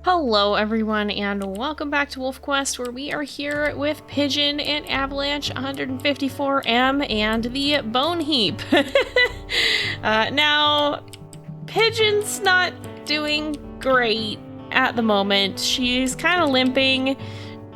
Hello everyone and welcome back to WolfQuest, where we are here with Pigeon and Avalanche 154M and the Bone Heap. Now, Pigeon's not doing great at the moment. She's kind of limping.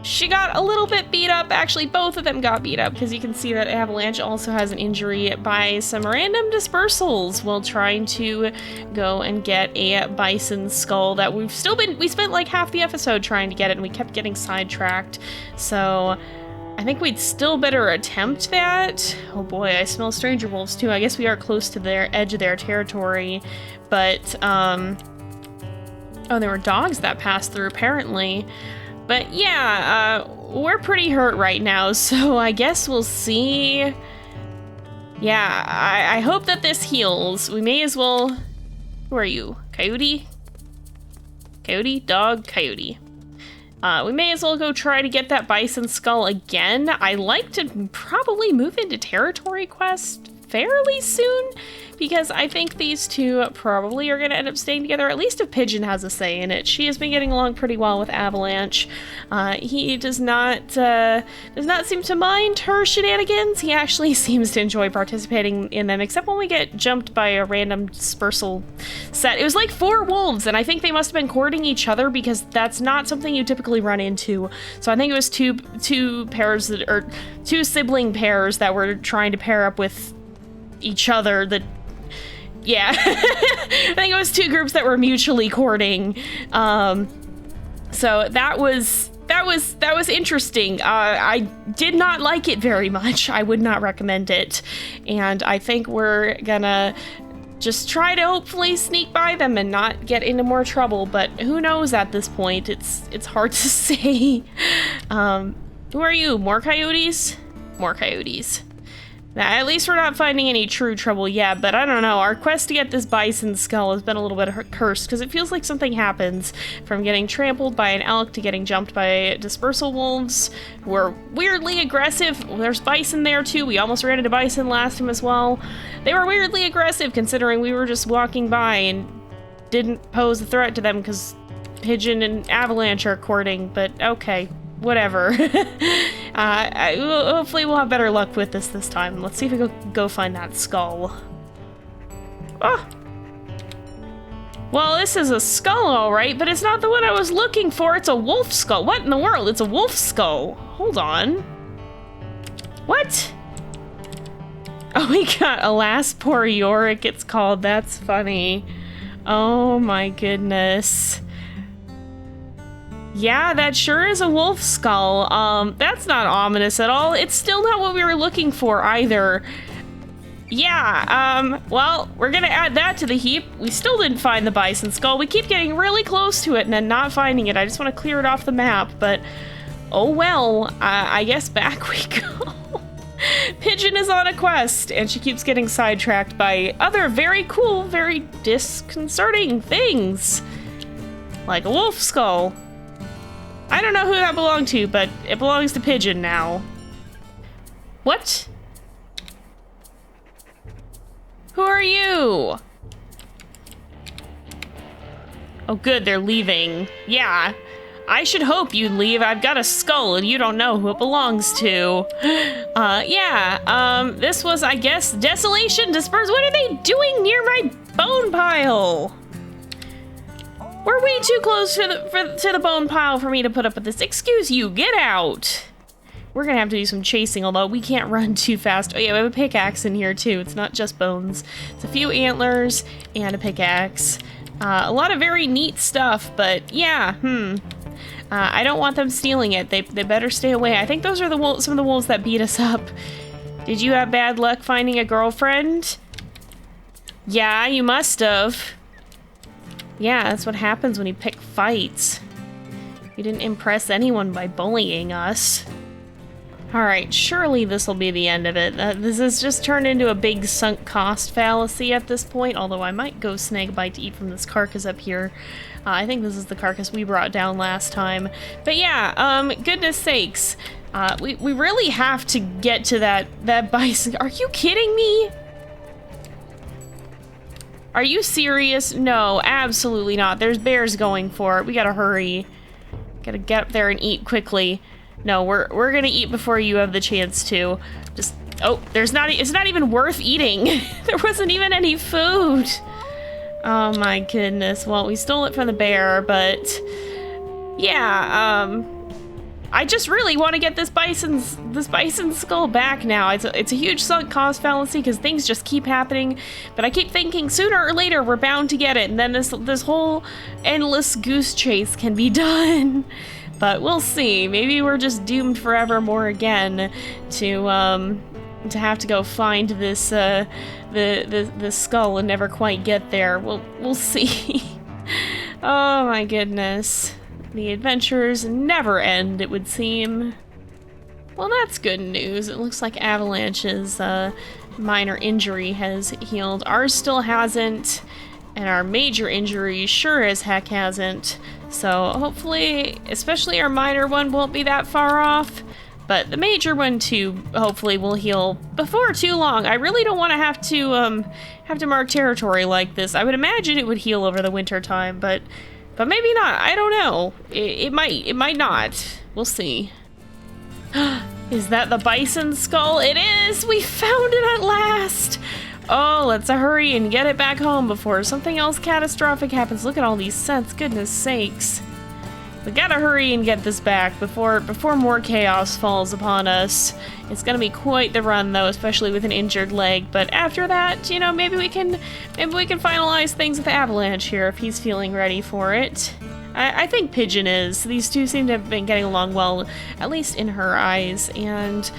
She got a little bit beat up. Actually, both of them got beat up, because you can see that Avalanche also has an injury by some random dispersals while trying to go and get a Bison Skull that we spent like half the episode trying to get it, and we kept getting sidetracked. So I think we'd still better attempt that. Oh boy, I smell stranger wolves too. I guess we are close to their edge of their territory, but oh, there were dogs that passed through apparently. But yeah, we're pretty hurt right now, so I guess we'll see. Yeah, I hope that this heals. We may as well... Who are you? Coyote? Coyote? Dog? Coyote. We may as well go try to get that Bison Skull again. I like to probably move into territory quest fairly soon, because I think these two probably are going to end up staying together, at least if Pigeon has a say in it. She has been getting along pretty well with Avalanche. He does not seem to mind her shenanigans. He actually seems to enjoy participating in them, except when we get jumped by a random dispersal set. It was like 4 wolves, and I think they must have been courting each other, because that's not something you typically run into. So I think it was two pairs that, or 2 sibling pairs that were trying to pair up with each other. Yeah, I think it was 2 groups that were mutually courting. So that was interesting. I did not like it very much. I would not recommend it. And I think we're gonna just try to hopefully sneak by them and not get into more trouble, but who knows at this point. It's hard to say. Who are you? More coyotes? More coyotes. Now, at least we're not finding any true trouble yet, but I don't know. Our quest to get this Bison Skull has been a little bit cursed, because it feels like something happens from getting trampled by an elk to getting jumped by dispersal wolves who are weirdly aggressive. There's bison there too. We almost ran into bison last time as well. They were weirdly aggressive, considering we were just walking by and didn't pose a threat to them because Pigeon and Avalanche are courting, but okay. Whatever. Hopefully we'll have better luck with this time. Let's see if we go find that skull. Oh! Well, this is a skull, alright, but it's not the one I was looking for. It's a wolf skull. What in the world? It's a wolf skull. Hold on. What? Oh, we got Alas Poor Yorick, it's called. That's funny. Oh my goodness. Yeah, that sure is a wolf skull. That's not ominous at all. It's still not what we were looking for either. Yeah, well, we're gonna add that to the heap. We still didn't find the Bison Skull. We keep getting really close to it and then not finding it. I just want to clear it off the map, but oh well, I guess back we go. Pigeon is on a quest, and she keeps getting sidetracked by other very cool, very disconcerting things. Like a wolf skull. I don't know who that belonged to, but it belongs to Pigeon now. What? Who are you? Oh good, they're leaving. Yeah, I should hope you'd leave. I've got a skull and you don't know who it belongs to. This was, I guess, Desolation Dispersed. What are they doing near my bone pile? We're way too close to the bone pile for me to put up with this. Excuse you, get out. We're gonna have to do some chasing, although we can't run too fast. Oh yeah, we have a pickaxe in here too. It's not just bones. It's a few antlers and a pickaxe. A lot of very neat stuff, but yeah, I don't want them stealing it. They better stay away. I think those are some of the wolves that beat us up. Did you have bad luck finding a girlfriend? Yeah, you must have. Yeah, that's what happens when you pick fights. You didn't impress anyone by bullying us. Alright, surely this will be the end of it. This has just turned into a big sunk cost fallacy at this point, although I might go snag a bite to eat from this carcass up here. I think this is the carcass we brought down last time. But yeah, goodness sakes. We really have to get to that bison. Are you kidding me? Are you serious? No, absolutely not. There's bears going for it. We gotta hurry. Gotta get up there and eat quickly. No, we're gonna eat before you have the chance to. Just, oh, it's not even worth eating. There wasn't even any food. Oh my goodness. Well, we stole it from the bear, but yeah, I just really want to get this bison skull back now. It's a huge sunk cost fallacy because things just keep happening, but I keep thinking sooner or later we're bound to get it, and then this whole endless goose chase can be done. But we'll see. Maybe we're just doomed forevermore again to have to go find this the skull and never quite get there. We'll see. Oh my goodness. The adventures never end, it would seem. Well, that's good news. It looks like Avalanche's minor injury has healed. Ours still hasn't, and our major injury sure as heck hasn't. So hopefully, especially our minor one won't be that far off, but the major one too, hopefully will heal before too long. I really don't want to have to mark territory like this. I would imagine it would heal over the winter time, but maybe not. I don't know. It might not. We'll see. Is that the bison skull? It is! We found it at last! Oh, let's hurry and get it back home before something else catastrophic happens. Look at all these scents, goodness sakes. We gotta hurry and get this back before more chaos falls upon us. It's gonna be quite the run though, especially with an injured leg, but after that, you know, maybe we can finalize things with Avalanche here if he's feeling ready for it. I think Pigeon is. These two seem to have been getting along well, at least in her eyes, and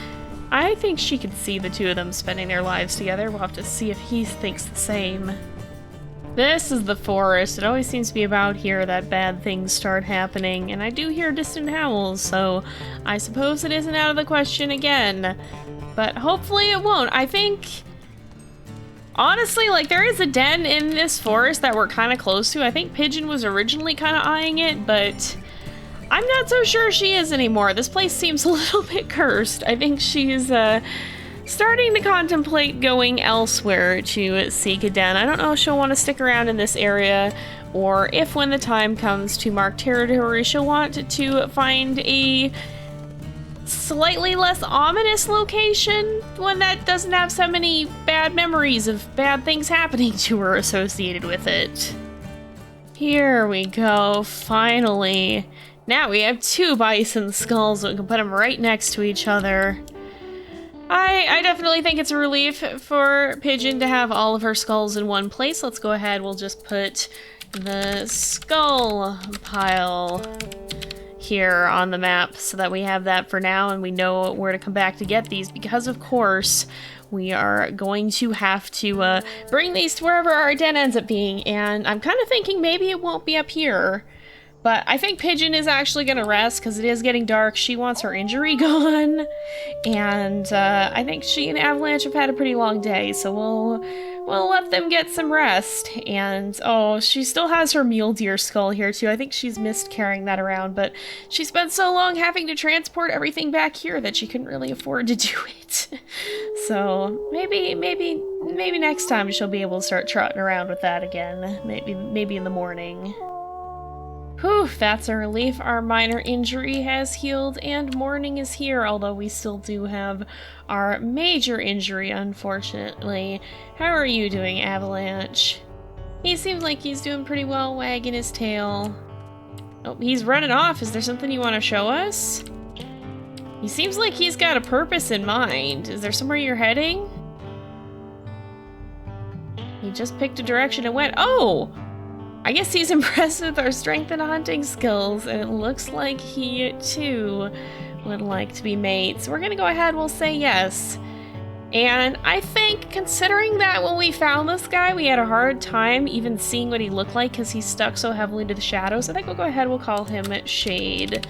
I think she could see the two of them spending their lives together. We'll have to see if he thinks the same. This is the forest. It always seems to be about here that bad things start happening, and I do hear distant howls, so I suppose it isn't out of the question again. But hopefully it won't. I think, honestly, like, there is a den in this forest that we're kind of close to. I think Pigeon was originally kind of eyeing it, but I'm not so sure she is anymore. This place seems a little bit cursed. I think she's starting to contemplate going elsewhere to seek a den. I don't know if she'll want to stick around in this area, or if when the time comes to mark territory, she'll want to find a slightly less ominous location, one that doesn't have so many bad memories of bad things happening to her associated with it. Here we go, finally. Now we have two bison skulls, so we can put them right next to each other. I definitely think it's a relief for Pigeon to have all of her skulls in one place. Let's go ahead, we'll just put the skull pile here on the map so that we have that for now and we know where to come back to get these, because of course we are going to have to bring these to wherever our den ends up being, and I'm kind of thinking maybe it won't be up here. But I think Pigeon is actually going to rest because it is getting dark. She wants her injury gone. And I think she and Avalanche have had a pretty long day. So we'll let them get some rest. And oh, she still has her mule deer skull here too. I think she's missed carrying that around. But she spent so long having to transport everything back here that she couldn't really afford to do it. So maybe next time she'll be able to start trotting around with that again. Maybe in the morning. Whew, that's a relief. Our minor injury has healed and morning is here, although we still do have our major injury, unfortunately. How are you doing, Avalanche? He seems like he's doing pretty well, wagging his tail. Oh, he's running off. Is there something you want to show us? He seems like he's got a purpose in mind. Is there somewhere you're heading? He just picked a direction and went. Oh! I guess he's impressed with our strength and hunting skills, and it looks like he, too, would like to be mates. We're gonna go ahead, we'll say yes. And I think, considering that when we found this guy, we had a hard time even seeing what he looked like because he's stuck so heavily to the shadows, I think we'll go ahead, we'll call him Shade.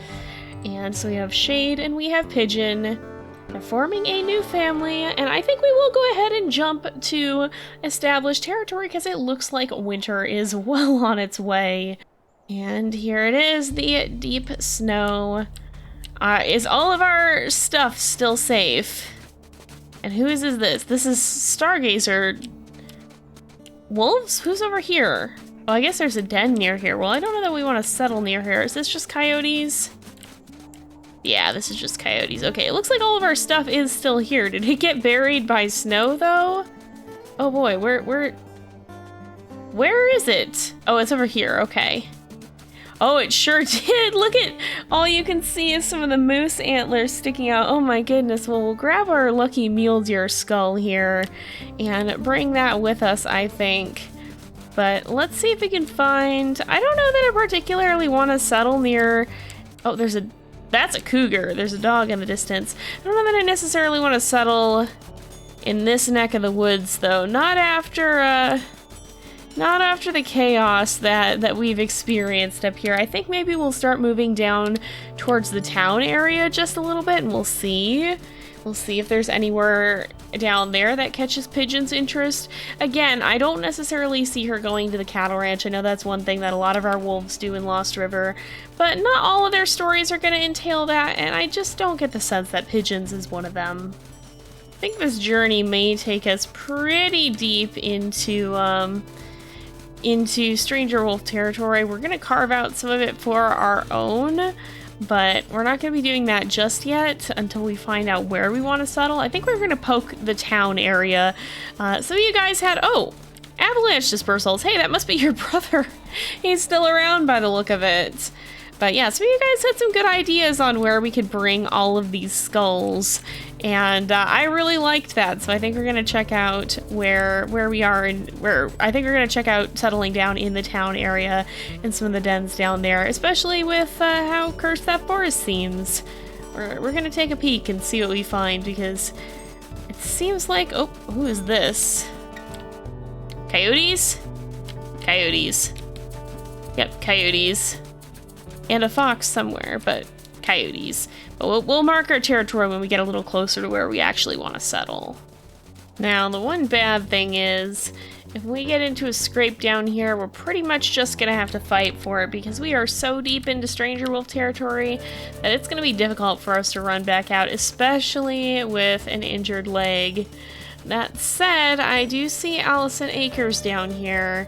And so we have Shade and we have Pigeon. They're forming a new family, and I think we will go ahead and jump to established territory because it looks like winter is well on its way. And here it is, the deep snow. Is all of our stuff still safe? And whose is this? This is Stargazer. wolves? Who's over here? Oh, I guess there's a den near here. Well, I don't know that we want to settle near here. Is this just coyotes? Yeah, this is just coyotes. Okay, it looks like all of our stuff is still here. Did it get buried by snow, though? Oh boy, where is it? Oh, it's over here. Okay. Oh, it sure did. Look at all you can see is some of the moose antlers sticking out. Oh my goodness. Well, we'll grab our lucky mule deer skull here and bring that with us, I think. But let's see if we can find... I don't know that I particularly want to settle near... Oh, that's a cougar. There's a dog in the distance. I don't know that I necessarily want to settle in this neck of the woods, though. Not after the chaos that we've experienced up here. I think maybe we'll start moving down towards the town area just a little bit, and we'll see. We'll see if there's anywhere down there that catches Pigeon's interest. Again, I don't necessarily see her going to the cattle ranch. I know that's one thing that a lot of our wolves do in Lost River, but not all of their stories are going to entail that, and I just don't get the sense that Pigeon's is one of them. I think this journey may take us pretty deep into Stranger Wolf territory. We're going to carve out some of it for our own, but we're not going to be doing that just yet until we find out where we want to settle. I think we're going to poke the town area. Some of you guys had, oh, avalanche dispersals. Hey, that must be your brother. He's still around by the look of it. But yeah, some of you guys had some good ideas on where we could bring all of these skulls, and I really liked that. So I think we're gonna check out where we are, and I think we're gonna check out settling down in the town area and some of the dens down there, especially with how cursed that forest seems. We're gonna take a peek and see what we find, because it seems like, oh, who is this? Coyotes? Coyotes. Yep, coyotes. And a fox somewhere, but coyotes. But we'll mark our territory when we get a little closer to where we actually want to settle. Now, the one bad thing is, if we get into a scrape down here, we're pretty much just gonna have to fight for it, because we are so deep into Stranger Wolf territory that it's gonna be difficult for us to run back out, especially with an injured leg. That said, I do see Allison Acres down here.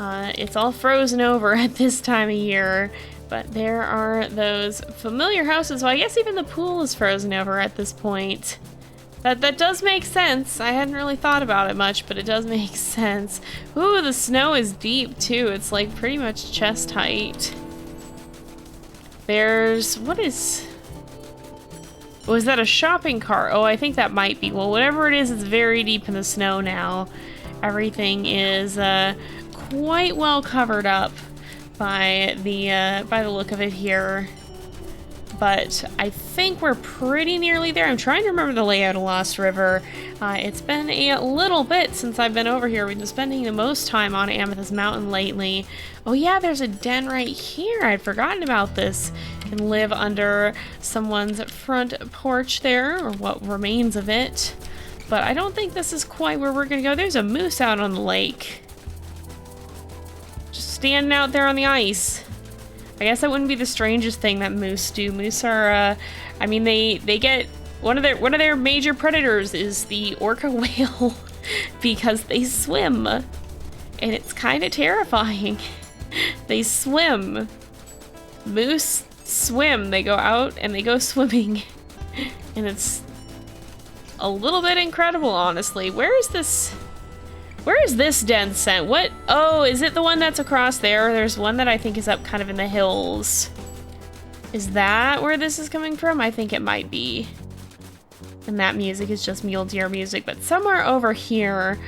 It's all frozen over at this time of year. But there are those familiar houses. Well, I guess even the pool is frozen over at this point. That does make sense. I hadn't really thought about it much, but it does make sense. Ooh, the snow is deep too. It's like pretty much chest height. There's, was that a shopping cart? Oh, I think that might be. Well, whatever it is, it's very deep in the snow now. Everything is quite well covered up by the look of it here, but I think we're pretty nearly there. I'm trying to remember the layout of Lost River. It's been a little bit since I've been over here. We've been spending the most time on Amethyst Mountain lately. Oh yeah, there's a den right here. I'd forgotten about this. Can live under someone's front porch there, or what remains of it. But I don't think this is quite where we're gonna go. There's a moose out on the lake. Standing out there on the ice. I guess that wouldn't be the strangest thing that moose do. Moose are, I mean, they get one of their major predators is the orca whale because they swim, and it's kind of terrifying. They swim. Moose swim. They go out and they go swimming, and it's a little bit incredible, honestly. Where is this den sent? What? Oh, is it the one that's across there? There's one that I think is up kind of in the hills. Is that where this is coming from? I think it might be. And that music is just mule deer music. But somewhere over here,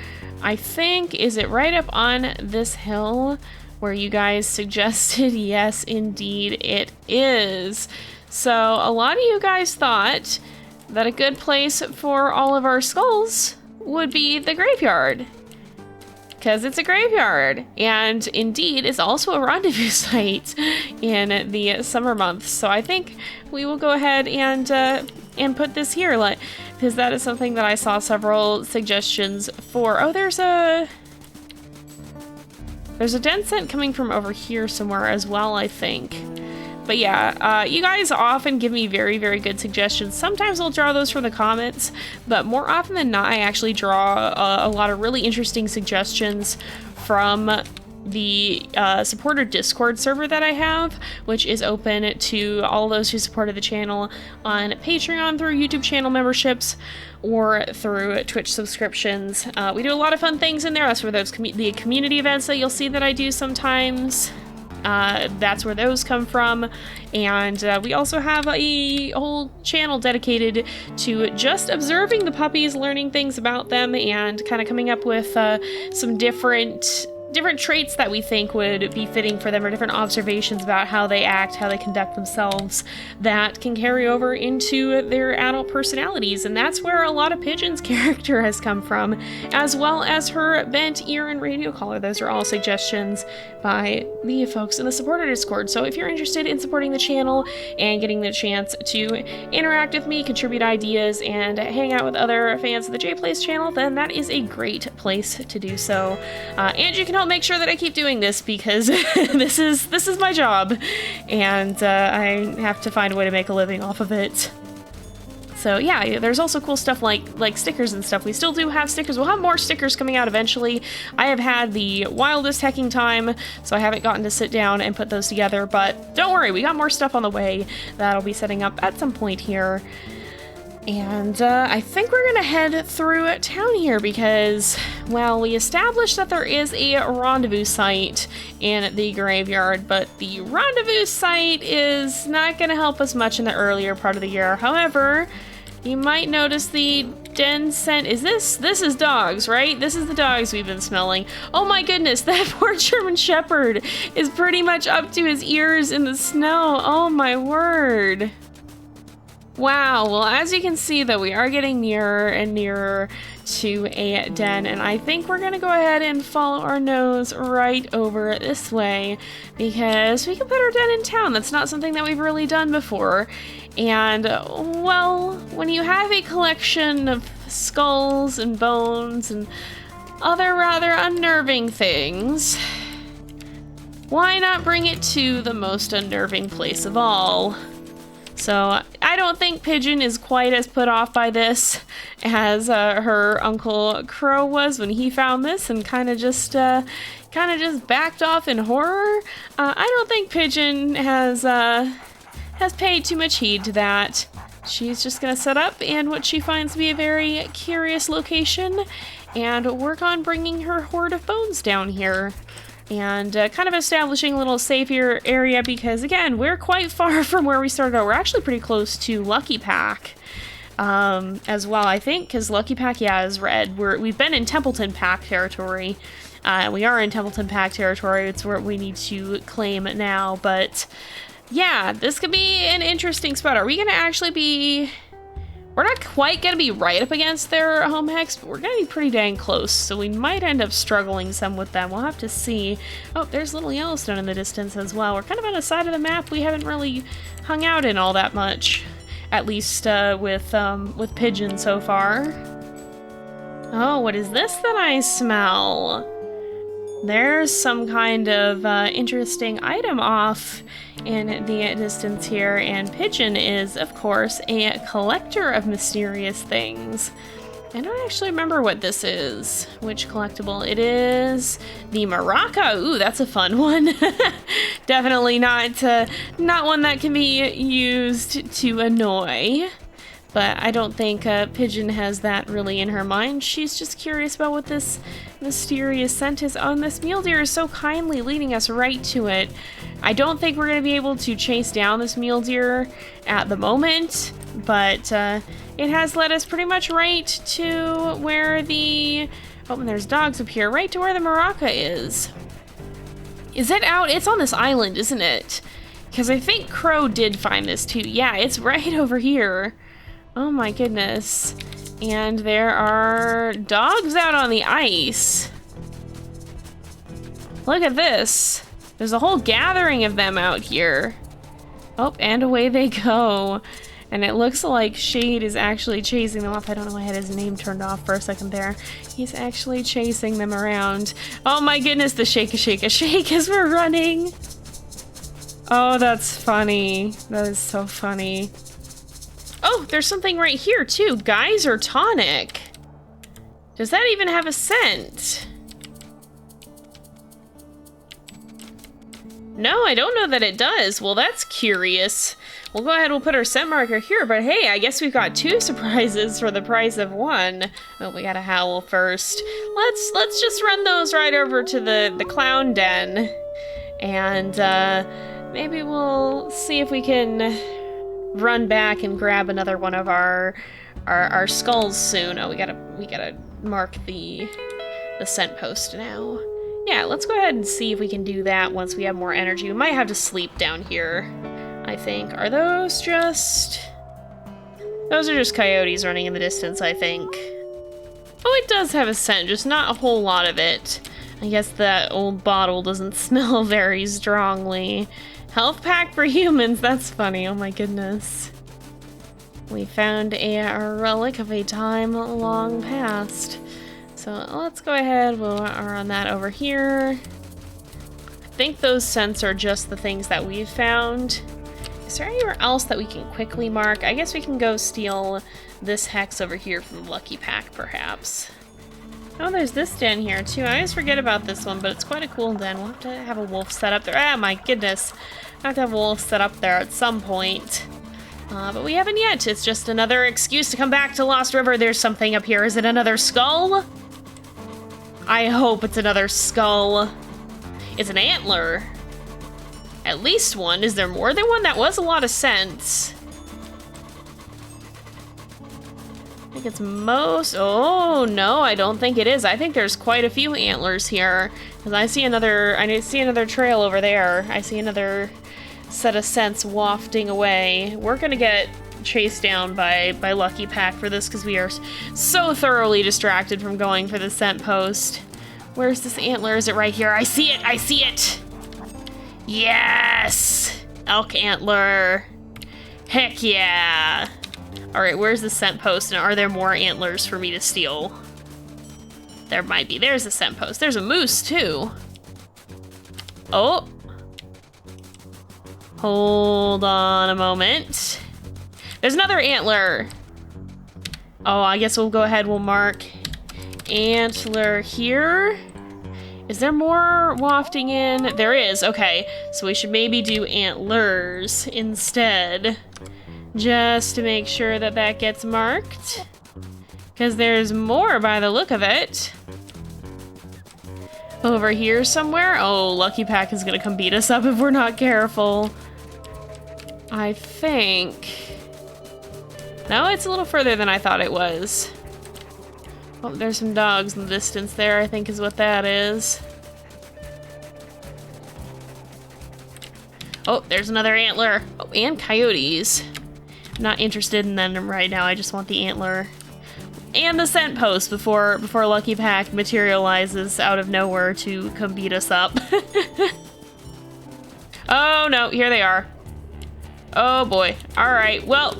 I think, is it right up on this hill where you guys suggested? Yes, indeed, it is. So a lot of you guys thought that a good place for all of our skulls would be the graveyard, because it's a graveyard, and indeed is also a rendezvous site in the summer months. So I think we will go ahead and put this here, because that is something that I saw several suggestions for. Oh, there's a den scent coming from over here somewhere as well, I think. But yeah, you guys often give me very, very good suggestions. Sometimes I'll draw those from the comments, but more often than not, I actually draw a lot of really interesting suggestions from the supporter Discord server that I have, which is open to all those who supported the channel on Patreon through YouTube channel memberships or through Twitch subscriptions. We do a lot of fun things in there. That's where those the community events that you'll see that I do sometimes. That's where those come from. And we also have a whole channel dedicated to just observing the puppies, learning things about them, and kind of coming up with some different traits that we think would be fitting for them, or different observations about how they act, how they conduct themselves, that can carry over into their adult personalities. And that's where a lot of Pigeon's character has come from, as well as her bent ear and radio collar. Those are all suggestions by the folks in the supporter Discord. So if you're interested in supporting the channel and getting the chance to interact with me, contribute ideas, and hang out with other fans of the JayPlays channel, then that is a great place to do so. And you can help make sure that I keep doing this, because this is my job, and I have to find a way to make a living off of it. So yeah, there's also cool stuff like stickers and stuff. We still do have stickers. We'll have more stickers coming out eventually. I have had the wildest hecking time, so I haven't gotten to sit down and put those together, but don't worry, we got more stuff on the way that'll be setting up at some point here. And I think we're gonna head through town here because, well, we established that there is a rendezvous site in the graveyard, but the rendezvous site is not gonna help us much in the earlier part of the year. However, you might notice the den scent. This is dogs, right? This is the dogs we've been smelling. Oh my goodness, that poor German Shepherd is pretty much up to his ears in the snow. Oh my word. Wow, well, as you can see, though, we are getting nearer and nearer to a den, and I think we're gonna go ahead and follow our nose right over this way, because we can put our den in town. That's not something that we've really done before. And, well, when you have a collection of skulls and bones and other rather unnerving things, why not bring it to the most unnerving place of all? So I don't think Pigeon is quite as put off by this as her Uncle Crow was when he found this and kind of just backed off in horror. I don't think Pigeon has paid too much heed to that. She's just gonna set up in what she finds to be a very curious location and work on bringing her hoard of bones down here. And kind of establishing a little safer area, because again, we're quite far from where we started out. We're actually pretty close to Lucky Pack as well, I think, because Lucky Pack, yeah, is red. We've been in Templeton Pack territory. We are in Templeton Pack territory. It's where we need to claim now, but yeah, this could be an interesting spot. Are we going to actually be... We're not quite going to be right up against their home hex, but we're going to be pretty dang close, so we might end up struggling some with them. We'll have to see. Oh, there's Little Yellowstone in the distance as well. We're kind of on a side of the map we haven't really hung out in all that much, at least with Pigeon so far. Oh, what is this that I smell? There's some kind of interesting item off in the distance here, and Pigeon is, of course, a collector of mysterious things. I don't actually remember what this is, which collectible. It is the Maraca. Ooh, that's a fun one. Definitely not one that can be used to annoy. But I don't think Pigeon has that really in her mind. She's just curious about what this mysterious scent is. Oh, and this mule deer is so kindly leading us right to it. I don't think we're going to be able to chase down this mule deer at the moment, but it has led us pretty much right to where the... Oh, and there's dogs up here. Right to where the Maraca is. Is it out? It's on this island, isn't it? Because I think Crow did find this too. Yeah, it's right over here. Oh my goodness. And there are dogs out on the ice. Look at this. There's a whole gathering of them out here. Oh, and away they go. And it looks like Shade is actually chasing them off. I don't know why I had his name turned off for a second there. He's actually chasing them around. Oh my goodness, the shake-a-shake-a-shake as we're running. Oh, that's funny. That is so funny. Oh, there's something right here too. Geyser tonic. Does that even have a scent? No, I don't know that it does. Well, that's curious. We'll go ahead, we'll put our scent marker here, but hey, I guess we've got 2 surprises for the price of 1. Oh, we gotta howl first. Let's just run those right over to the clown den. And maybe we'll see if we can run back and grab another one of our skulls soon. Oh, we gotta mark the scent post now. Yeah, let's go ahead and see if we can do that once we have more energy. We might have to sleep down here, I think. Are those just... Those are just coyotes running in the distance, I think. Oh, it does have a scent, just not a whole lot of it. I guess that old bottle doesn't smell very strongly. Health pack for humans, that's funny, oh my goodness. We found a relic of a time long past. So let's go ahead, we'll run that over here. I think those scents are just the things that we've found. Is there anywhere else that we can quickly mark? I guess we can go steal this hex over here from the Lucky Pack, perhaps. Oh, there's this den here too. I always forget about this one, but it's quite a cool den. We'll have to have a wolf set up there. Ah, my goodness. I have to have a wolf set up there at some point. But we haven't yet. It's just another excuse to come back to Lost River. There's something up here. Is it another skull? I hope it's another skull. It's an antler. At least one. Is there more than one? That was a lot of sense. I think it's most... Oh, no, I don't think it is. I think there's quite a few antlers here. Because I see another trail over there. I see another set of scents wafting away. We're gonna get chased down by Lucky Pack for this because we are so thoroughly distracted from going for the scent post. Where's this antler? Is it right here? I see it! I see it! Yes! Elk antler. Heck yeah! Alright, where's the scent post? And are there more antlers for me to steal? There might be. There's a scent post. There's a moose, too. Oh! Hold on a moment. There's another antler. Oh, I guess we'll go ahead, we'll mark antler here. Is there more wafting in? There is, okay. So we should maybe do antlers instead. Just to make sure that that gets marked. Because there's more by the look of it. Over here somewhere. Oh, Lucky Pack is gonna come beat us up if we're not careful. I think... No, it's a little further than I thought it was. Oh, there's some dogs in the distance there, I think is what that is. Oh, there's another antler. Oh, and coyotes. I'm not interested in them right now, I just want the antler. And the scent post before Lucky Pack materializes out of nowhere to come beat us up. Oh no, here they are. Oh boy. Alright, well,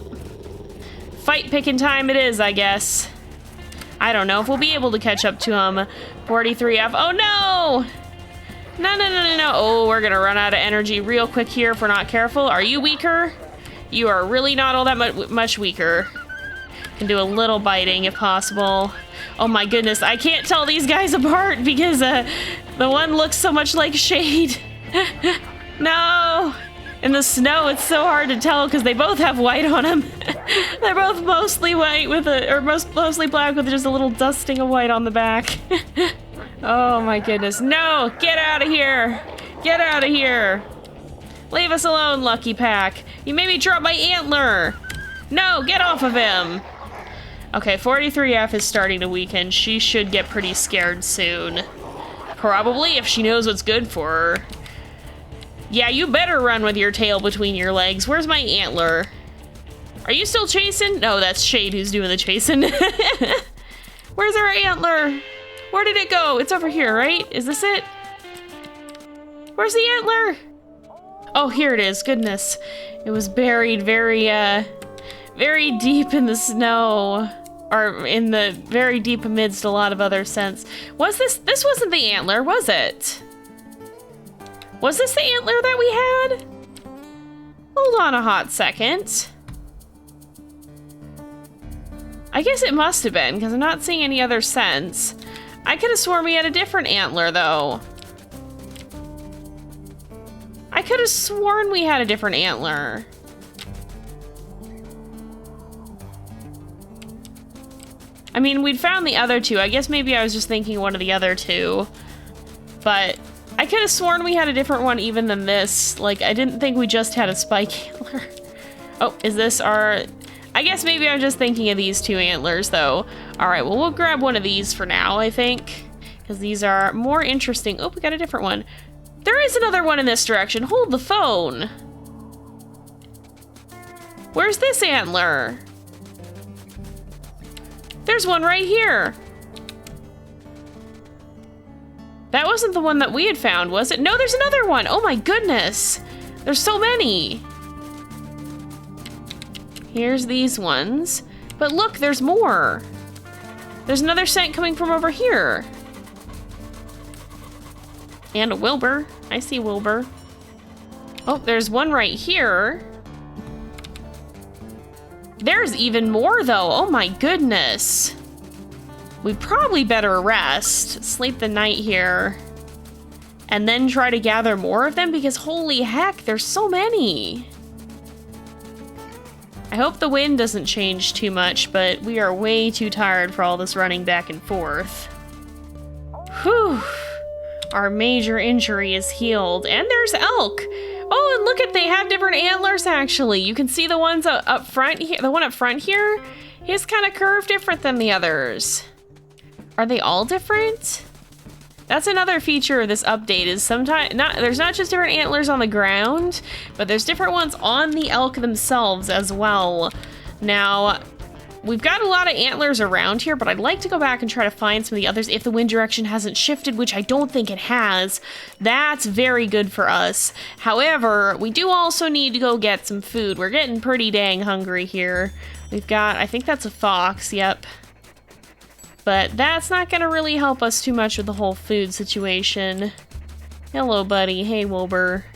fight picking time it is, I guess. I don't know if we'll be able to catch up to him. 43F. Oh no! No. Oh, we're gonna run out of energy real quick here if we're not careful. Are you weaker? You are really not all that much weaker. Can do a little biting if possible. Oh my goodness, I can't tell these guys apart because the one looks so much like Shade. No! In the snow, it's so hard to tell because they both have white on them. They're both mostly white mostly black with just a little dusting of white on the back. Oh my goodness. No! Get out of here! Get out of here! Leave us alone, Lucky Pack. You made me drop my antler! No, get off of him! Okay, 43F is starting to weaken. She should get pretty scared soon. Probably, if she knows what's good for her. Yeah, you better run with your tail between your legs. Where's my antler? Are you still chasing? No, that's Shade who's doing the chasing. Where's our antler? Where did it go? It's over here, right? Is this it? Where's the antler? Oh, here it is. Goodness. It was buried very deep in the snow. Or in the very deep amidst a lot of other scents. Was this wasn't the antler, was it? Was this the antler that we had? Hold on a hot second. I guess it must have been, because I'm not seeing any other scents. I could have sworn we had a different antler, though. I could have sworn we had a different antler. I mean, we'd found the other two. I guess maybe I was just thinking one of the other two. But I could have sworn we had a different one even than this. Like, I didn't think we just had a spike antler. Oh, is this our... I guess maybe I'm just thinking of these two antlers, though. All right, well, we'll grab one of these for now, I think. Because these are more interesting. Oh, we got a different one. There is another one in this direction. Hold the phone. Where's this antler? There's one right here. That wasn't the one that we had found, was it? No, there's another one. Oh my goodness. There's so many. Here's these ones. But look, there's more. There's another scent coming from over here. And a Wilbur. I see Wilbur. Oh, there's one right here. There's even more, though. Oh my goodness. We probably better rest, sleep the night here, and then try to gather more of them, because holy heck, there's so many. I hope the wind doesn't change too much, but we are way too tired for all this running back and forth. Whew. Our major injury is healed, and there's elk. Oh, and look at, they have different antlers, actually. You can see the ones up front here. The one up front here, he's kind of curved different than the others. Are they all different? That's another feature of this update, is sometimes there's not just different antlers on the ground, but there's different ones on the elk themselves as well. Now, we've got a lot of antlers around here, but I'd like to go back and try to find some of the others if the wind direction hasn't shifted, which I don't think it has. That's very good for us. However, we do also need to go get some food. We're getting pretty dang hungry here. We've got, I think that's a fox, yep. But that's not gonna really help us too much with the whole food situation. Hello, buddy. Hey, Wilbur.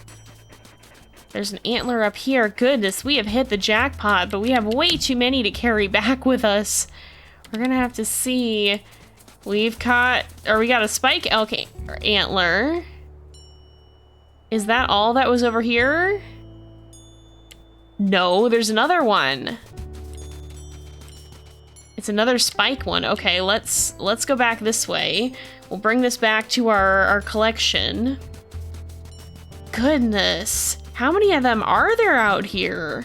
There's an antler up here. Goodness, we have hit the jackpot, but we have way too many to carry back with us. We're gonna have to see. We got a spike elk antler. Is that all that was over here? No, there's another one. It's another spike one. Okay, let's go back this way. We'll bring this back to our collection. Goodness. How many of them are there out here?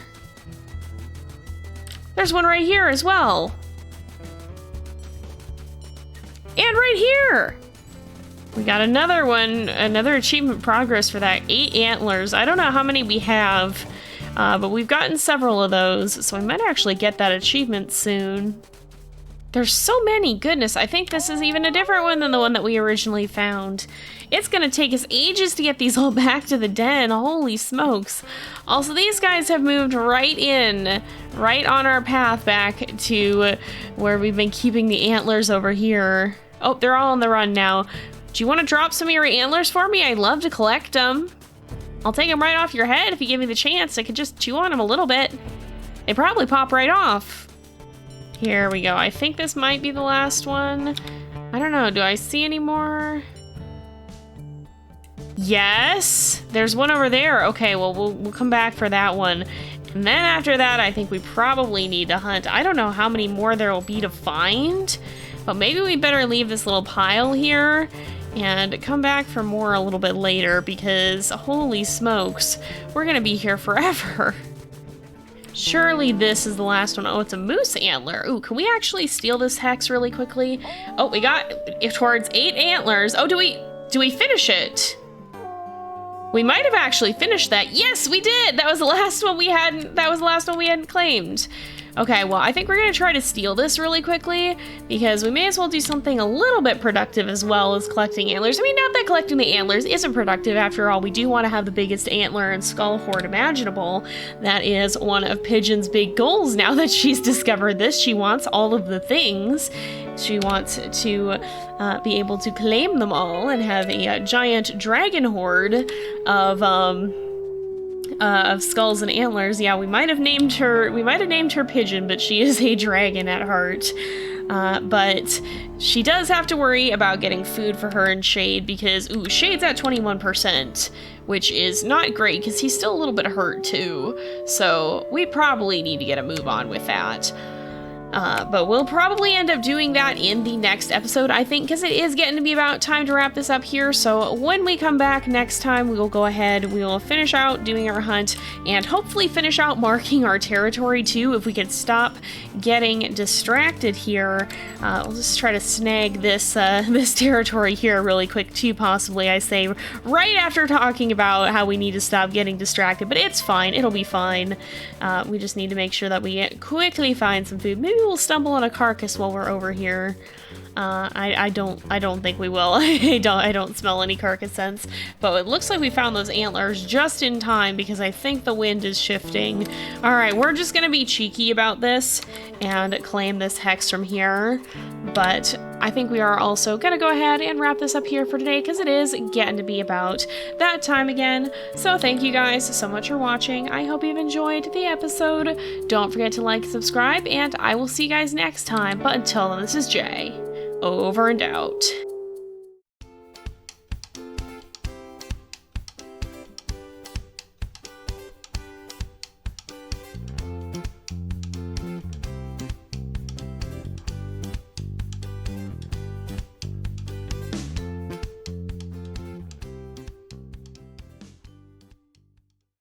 There's one right here as well. And right here. We got another one, another achievement progress for that. 8 antlers. I don't know how many we have, but we've gotten several of those, so I might actually get that achievement soon. There's so many, goodness. I think this is even a different one than the one that we originally found. It's gonna take us ages to get these all back to the den, holy smokes. Also, these guys have moved right on our path back to where we've been keeping the antlers over here. Oh, they're all on the run now. Do you wanna drop some of your antlers for me? I'd love to collect them. I'll take them right off your head if you give me the chance. I could just chew on them a little bit. They probably pop right off. Here we go. I think this might be the last one. I don't know. Do I see any more? Yes. There's one over there. Okay, well, we'll come back for that one. And then after that, I think we probably need to hunt. I don't know how many more there will be to find, but maybe we better leave this little pile here and come back for more a little bit later, because holy smokes, we're gonna be here forever. Surely this is the last one. Oh, it's a moose antler. Ooh, can we actually steal this hex really quickly? Oh, we got towards 8 antlers. Oh, do we finish it? We might have actually finished that. Yes, we did. That was the last one we hadn't claimed. Okay, well, I think we're gonna try to steal this really quickly, because we may as well do something a little bit productive as well as collecting antlers. I mean, not that collecting the antlers isn't productive. After all, we do want to have the biggest antler and skull hoard imaginable. That is one of Pigeon's big goals now that she's discovered this. She wants all of the things. She wants to be able to claim them all and have a giant dragon hoard of of Skulls and Antlers. Yeah, we might have named her Pigeon, but she is a dragon at heart. But she does have to worry about getting food for her and Shade because, ooh, Shade's at 21%, which is not great because he's still a little bit hurt too. So we probably need to get a move on with that. But we'll probably end up doing that in the next episode, I think, because it is getting to be about time to wrap this up here. So when we come back next time, we will go ahead, we will finish out doing our hunt, and hopefully finish out marking our territory too, if we could stop getting distracted here. We'll just try to snag this this territory here really quick too, possibly, I say, right after talking about how we need to stop getting distracted, but it's fine, it'll be fine. We just need to make sure that we quickly find some food. Maybe we'll stumble on a carcass while we're over here. I don't think we will. I don't smell any carcass scents, but it looks like we found those antlers just in time because I think the wind is shifting. All right, we're just gonna be cheeky about this and claim this hex from here, but I think we are also gonna go ahead and wrap this up here for today because it is getting to be about that time again. So thank you guys so much for watching. I hope you've enjoyed the episode. Don't forget to like, subscribe, and I will see you guys next time. But until then, this is Jay. Over and out.